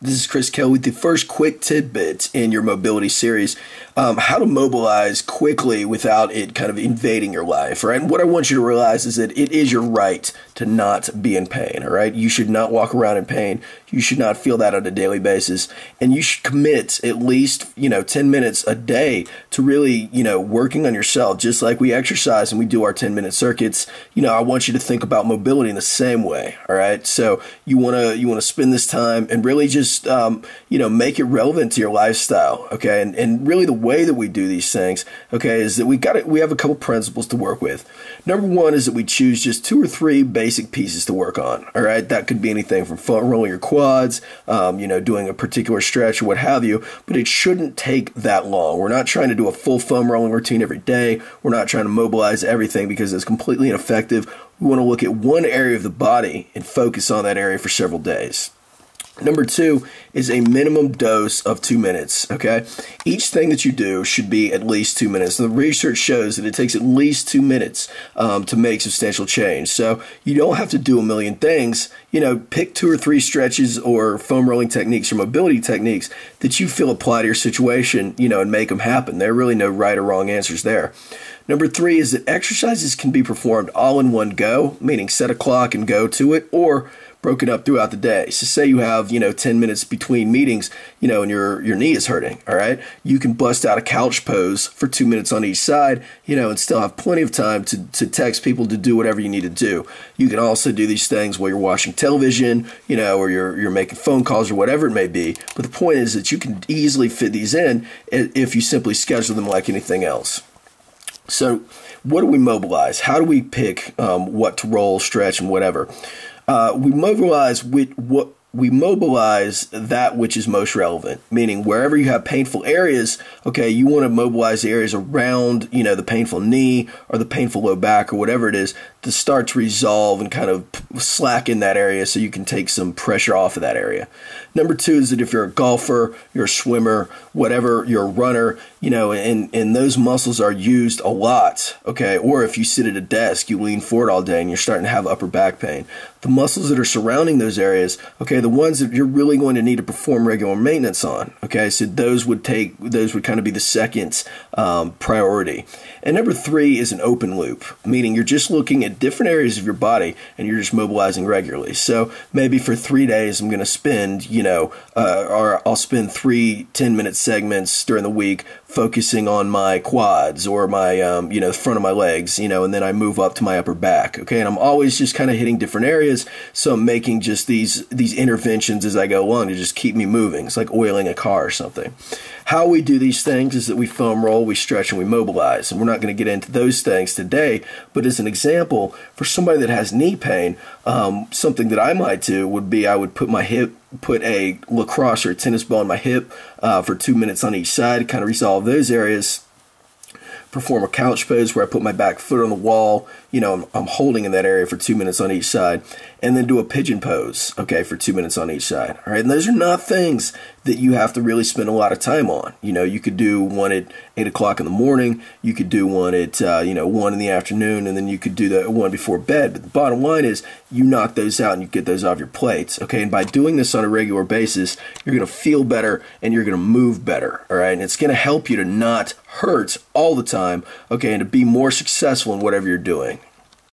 This is Chris Kell with the first quick tidbit in your mobility series. How to mobilize quickly without it kind of invading your life, right? And what I want you to realize is that it is your right to not be in pain, all right? You should not walk around in pain. You should not feel that on a daily basis. And you should commit at least, 10 minutes a day to really, working on yourself. Just like we exercise and we do our 10-minute circuits, I want you to think about mobility in the same way, all right? So you want to spend this time and really just, make it relevant to your lifestyle, okay? And really the way that we do these things, okay, is that we have a couple principles to work with. Number one is that we choose just 2 or 3 basic pieces to work on, all right? That could be anything from foam rolling your quads, doing a particular stretch or what have you, but it shouldn't take that long. We're not trying to do a full foam rolling routine every day. We're not trying to mobilize everything because it's completely ineffective. We want to look at one area of the body and focus on that area for several days. Number 2 is a minimum dose of 2 minutes, okay? Each thing that you do should be at least 2 minutes. And the research shows that it takes at least 2 minutes to make substantial change. So you don't have to do a million things. Pick 2 or 3 stretches or foam rolling techniques or mobility techniques that you feel apply to your situation, and make them happen. There are really no right or wrong answers there. Number 3 is that exercises can be performed all in one go, meaning set a clock and go to it, or broken up throughout the day. So say you have, 10 minutes between meetings, and your knee is hurting, all right? You can bust out a couch pose for 2 minutes on each side, and still have plenty of time to text people to do whatever you need to do. You can also do these things while you're watching television, or you're making phone calls or whatever it may be. But the point is that you can easily fit these in if you simply schedule them like anything else. So what do we mobilize? How do we pick what to roll, stretch, and whatever? We mobilize that which is most relevant, meaning wherever you have painful areas, okay, you want to mobilize the areas around, the painful knee or the painful low back or whatever it is to start to resolve and kind of slacken that area so you can take some pressure off of that area. Number 2 is that if you're a golfer, you're a swimmer, whatever, you're a runner, and those muscles are used a lot, okay, or if you sit at a desk, you lean forward all day and you're starting to have upper back pain. The muscles that are surrounding those areas, okay, the ones that you're really going to need to perform regular maintenance on, okay, so those would kind of be the second priority. And number 3 is an open loop, meaning you're just looking at different areas of your body and you're just mobilizing regularly. So maybe for 3 days I'm going to spend, or I'll spend 3 10-minute segments during the week focusing on my quads or my, the front of my legs, and then I move up to my upper back, okay? And I'm always just kind of hitting different areas, so I'm making just these interventions as I go along to just keep me moving. It's like oiling a car or something. How we do these things is that we foam roll, we stretch, and we mobilize. And we're not going to get into those things today, but as an example, for somebody that has knee pain, something that I might do would be I would put a lacrosse or a tennis ball in my hip for 2 minutes on each side, kind of resolve those areas. Perform a couch pose where I put my back foot on the wall, I'm holding in that area for 2 minutes on each side, and then do a pigeon pose, okay, for 2 minutes on each side, all right? And those are not things that you have to really spend a lot of time on. You could do one at 8 o'clock in the morning, you could do one at, 1 in the afternoon, and then you could do the one before bed. But the bottom line is you knock those out and you get those off your plates, okay? And by doing this on a regular basis, you're going to feel better and you're going to move better, all right? And it's going to help you to not hurt all the time, okay, and to be more successful in whatever you're doing.